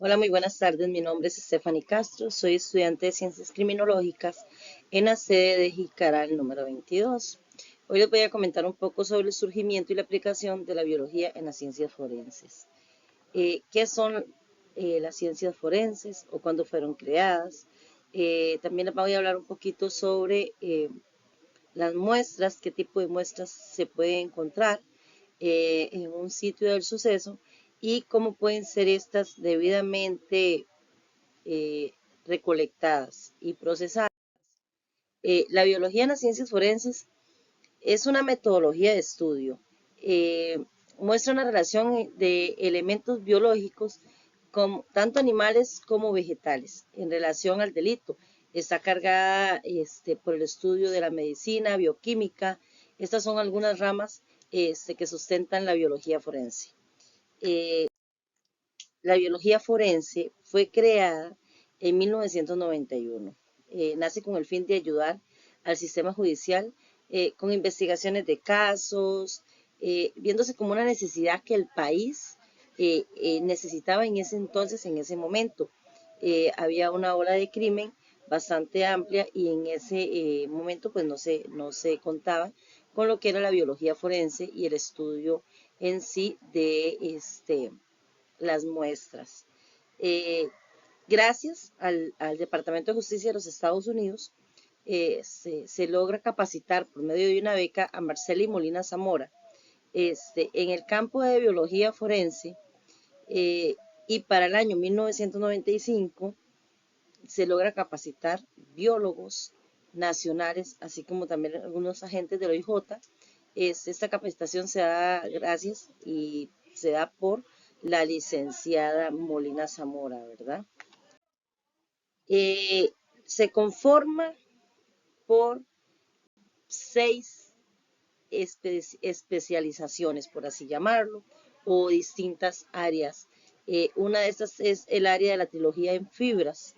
Hola, muy buenas tardes. Mi nombre es Stephanie Castro. Soy estudiante de Ciencias Criminológicas en la sede de Jicaral número 22. Hoy les voy a comentar un poco sobre el surgimiento y la aplicación de la biología en las ciencias forenses. ¿Qué son las ciencias forenses o cuándo fueron creadas? También les voy a hablar un poquito sobre las muestras, qué tipo de muestras se puede encontrar en un sitio del suceso y cómo pueden ser estas debidamente recolectadas y procesadas. La biología en las ciencias forenses es una metodología de estudio. Muestra una relación de elementos biológicos, tanto animales como vegetales, en relación al delito. Está cargada por el estudio de la medicina, bioquímica. Estas son algunas ramas que sustentan la biología forense. Eh, la biología forense fue creada en 1991. Nace con el fin de ayudar al sistema judicial con investigaciones de casos, viéndose como una necesidad que el país necesitaba en ese entonces, en ese momento. Había una ola de crimen bastante amplia y en ese momento pues no se contaba con lo que era la biología forense y el estudio en sí de las muestras. Eh, Gracias al Departamento de Justicia de los Estados Unidos, se logra capacitar por medio de una beca a Marceli Molina Zamora en el campo de biología forense, y para el año 1995 se logra capacitar biólogos nacionales, así como también algunos agentes del OIJ. Esta capacitación se da gracias y se da por la licenciada Molina Zamora, ¿verdad? Eh, Se conforma por 6 especializaciones, por así llamarlo, o distintas áreas. Una de estas es el área de la trilogía en fibras,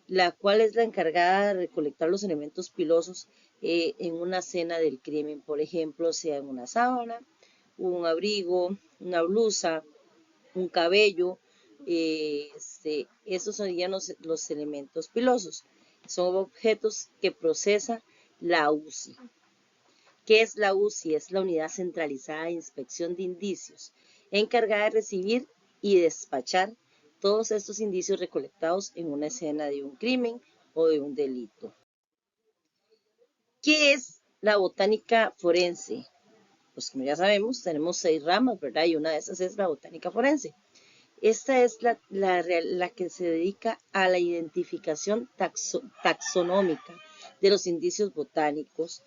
la cual es la encargada de recolectar los elementos pilosos en una escena del crimen, por ejemplo, sea en una sábana, un abrigo, una blusa, un cabello. Esos serían los elementos pilosos. Son objetos que procesa la UCI. ¿Qué es la UCI? Es la Unidad Centralizada de Inspección de Indicios, encargada de recibir y despachar todos estos indicios recolectados en una escena de un crimen o de un delito. ¿Qué es la botánica forense? Pues como ya sabemos, tenemos 6 ramas, ¿verdad? Y una de esas es la botánica forense. Esta es la que se dedica a la identificación taxonómica de los indicios botánicos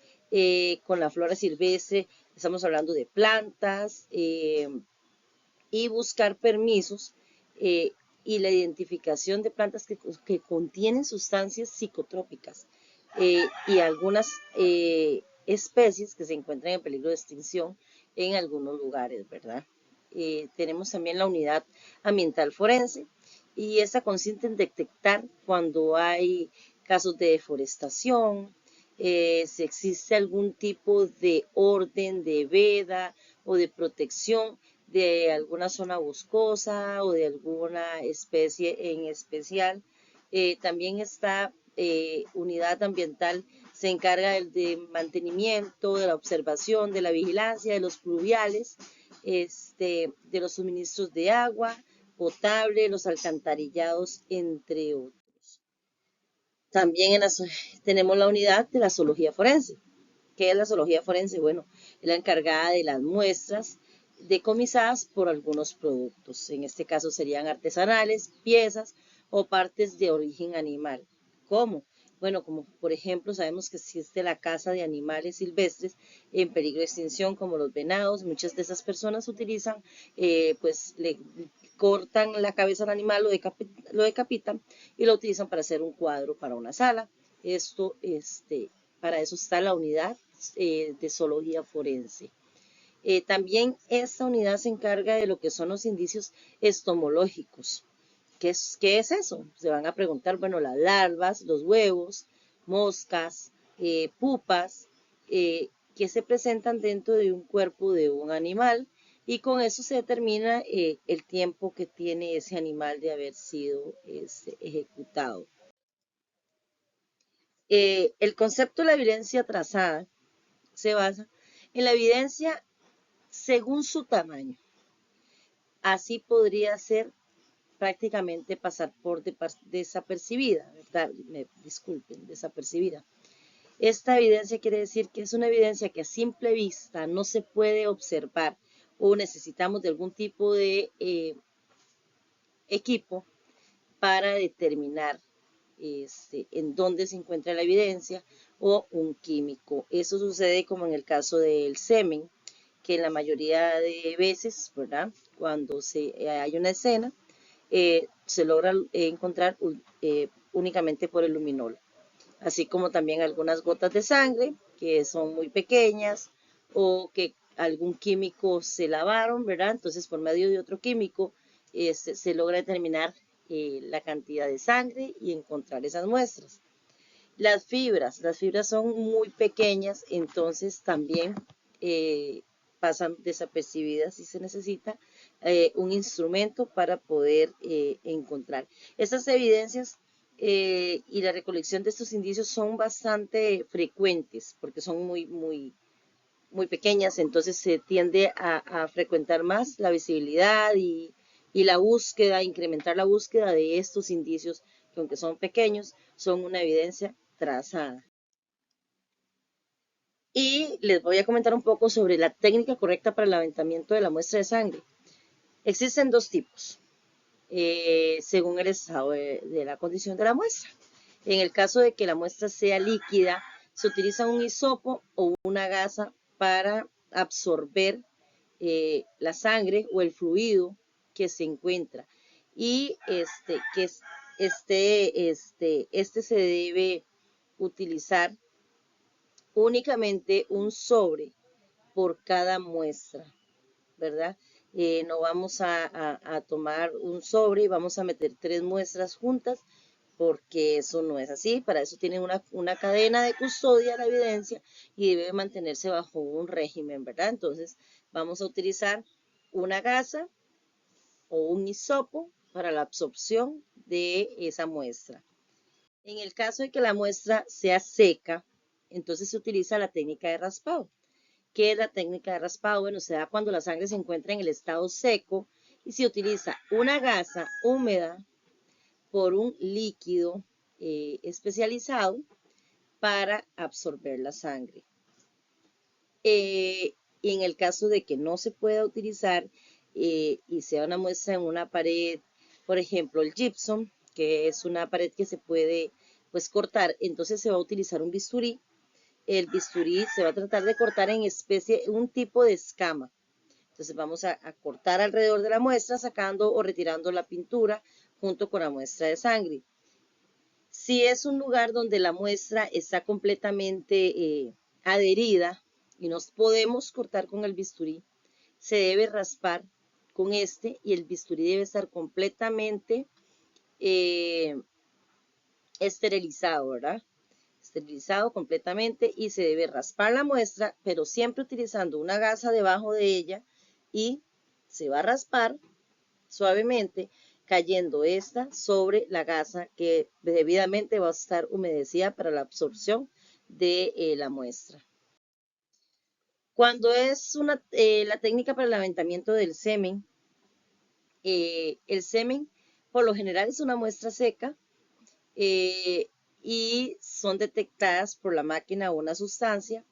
con la flora silvestre. Estamos hablando de plantas y buscar permisos y la identificación de plantas que contienen sustancias psicotrópicas y algunas especies que se encuentran en peligro de extinción en algunos lugares, ¿verdad? Tenemos también la unidad ambiental forense y esta consiste en detectar cuando hay casos de deforestación, si existe algún tipo de orden de veda o de protección de alguna zona boscosa o de alguna especie en especial. También esta unidad ambiental se encarga de mantenimiento, de la observación, de la vigilancia de los pluviales, de los suministros de agua potable, los alcantarillados, entre otros. También tenemos la unidad de la zoología forense. ¿Qué es la zoología forense? Bueno, es la encargada de las muestras decomisadas por algunos productos. En este caso serían artesanales, piezas o partes de origen animal. ¿Cómo? Bueno, como por ejemplo sabemos que existe la caza de animales silvestres en peligro de extinción como los venados. Muchas de esas personas utilizan, pues le cortan la cabeza al animal, lo decapitan y lo utilizan para hacer un cuadro para una sala. Esto, para eso está la unidad de zoología forense. También esta unidad se encarga de lo que son los indicios estomológicos. ¿Qué es eso? Se van a preguntar, bueno, las larvas, los huevos, moscas, pupas, que se presentan dentro de un cuerpo de un animal y con eso se determina el tiempo que tiene ese animal de haber sido ejecutado. El concepto de la evidencia trazada se basa en la evidencia según su tamaño. Así podría ser prácticamente pasar por desapercibida, ¿verdad? Disculpen, desapercibida. Esta evidencia quiere decir que es una evidencia que a simple vista no se puede observar o necesitamos de algún tipo de equipo para determinar en dónde se encuentra la evidencia o un químico. Eso sucede como en el caso del semen, que en la mayoría de veces, ¿verdad? Cuando hay una escena, se logra encontrar únicamente por el luminol, así como también algunas gotas de sangre que son muy pequeñas o que algún químico se lavaron, ¿verdad? Entonces por medio de otro químico se logra determinar la cantidad de sangre y encontrar esas muestras. Las fibras son muy pequeñas, entonces también pasan desapercibidas si se necesita un instrumento para poder encontrar. Estas evidencias y la recolección de estos indicios son bastante frecuentes porque son muy pequeñas, entonces se tiende a frecuentar más la visibilidad y la búsqueda, incrementar la búsqueda de estos indicios que aunque son pequeños, son una evidencia trazada. Y les voy a comentar un poco sobre la técnica correcta para el levantamiento de la muestra de sangre. Existen dos tipos, según el estado de la condición de la muestra. En el caso de que la muestra sea líquida, se utiliza un hisopo o una gasa para absorber la sangre o el fluido que se encuentra. Y este se debe utilizar únicamente un sobre por cada muestra, ¿verdad? No vamos a tomar un sobre y vamos a meter 3 muestras juntas, porque eso no es así. Para eso tienen una cadena de custodia de la evidencia y debe mantenerse bajo un régimen, ¿verdad? Entonces vamos a utilizar una gasa o un hisopo para la absorción de esa muestra. En el caso de que la muestra sea seca, entonces se utiliza la técnica de raspado. ¿Qué es la técnica de raspado? Bueno, se da cuando la sangre se encuentra en el estado seco y se utiliza una gasa húmeda por un líquido especializado para absorber la sangre. Y en el caso de que no se pueda utilizar y sea una muestra en una pared, por ejemplo el gypsum, que es una pared que se puede pues cortar, entonces se va a utilizar un bisturí. El bisturí se va a tratar de cortar en un tipo de escama. Entonces vamos a cortar alrededor de la muestra, sacando o retirando la pintura junto con la muestra de sangre. Si es un lugar donde la muestra está completamente adherida y nos podemos cortar con el bisturí, se debe raspar con este y el bisturí debe estar completamente esterilizado, ¿verdad? Esterilizado completamente y se debe raspar la muestra, pero siempre utilizando una gasa debajo de ella y se va a raspar suavemente, cayendo esta sobre la gasa que debidamente va a estar humedecida para la absorción de la muestra. Cuando es la técnica para el levantamiento del semen, el semen por lo general es una muestra seca y son detectadas por la máquina una sustancia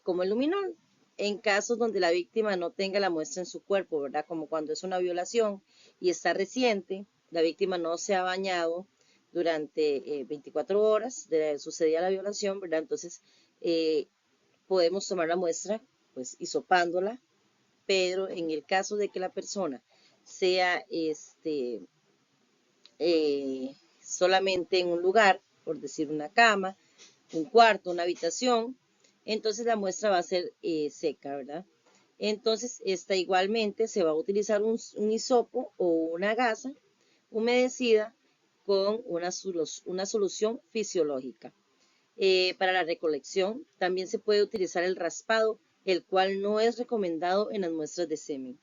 como el luminol. En casos donde la víctima no tenga la muestra en su cuerpo, ¿verdad? Como cuando es una violación y está reciente, la víctima no se ha bañado durante 24 horas de sucedida la violación, ¿verdad? Entonces podemos tomar la muestra, pues hisopándola, pero en el caso de que la persona sea solamente en un lugar, por decir una cama, un cuarto, una habitación, entonces la muestra va a ser seca, ¿verdad? Entonces, esta igualmente se va a utilizar un hisopo o una gasa humedecida con una solución fisiológica. Para la recolección también se puede utilizar el raspado el cual no es recomendado en las muestras de semen.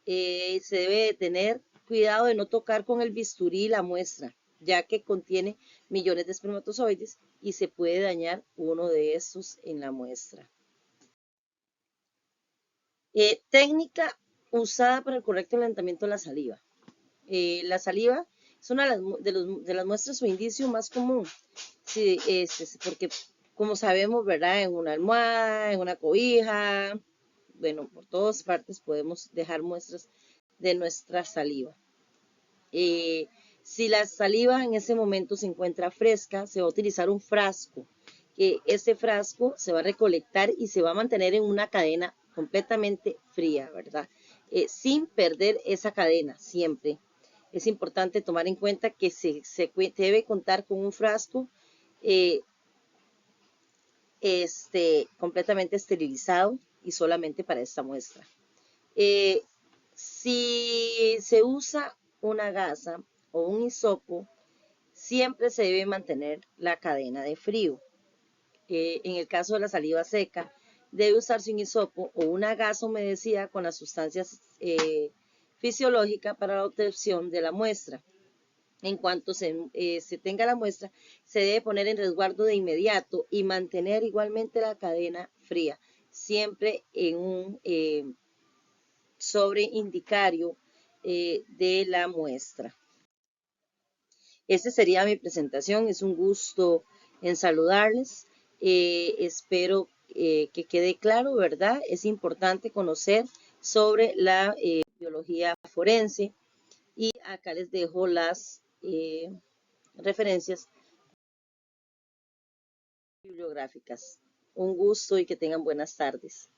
Se debe de tener cuidado de no tocar con el bisturí la muestra, ya que contiene millones de espermatozoides y se puede dañar uno de estos en la muestra. Técnica usada para el correcto levantamiento de la saliva. La saliva es una de las muestras o indicios más común, sí, porque como sabemos, ¿verdad? En una almohada, en una cobija, bueno, por todas partes podemos dejar muestras de nuestra saliva. Si la saliva en ese momento se encuentra fresca, se va a utilizar un frasco. Ese frasco se va a recolectar y se va a mantener en una cadena completamente fría, ¿verdad? Sin perder esa cadena siempre. Es importante tomar en cuenta que se debe contar con un frasco completamente esterilizado y solamente para esta muestra. Si se usa una gasa o un hisopo, siempre se debe mantener la cadena de frío. En el caso de la saliva seca, debe usarse un hisopo o una gasa humedecida con las sustancias fisiológicas para la obtención de la muestra. En cuanto se tenga la muestra, se debe poner en resguardo de inmediato y mantener igualmente la cadena fría, siempre en un sobre indicario de la muestra. Esta sería mi presentación, es un gusto en saludarles, espero que quede claro, ¿verdad? Es importante conocer sobre la biología forense y acá les dejo las referencias bibliográficas. Un gusto y que tengan buenas tardes.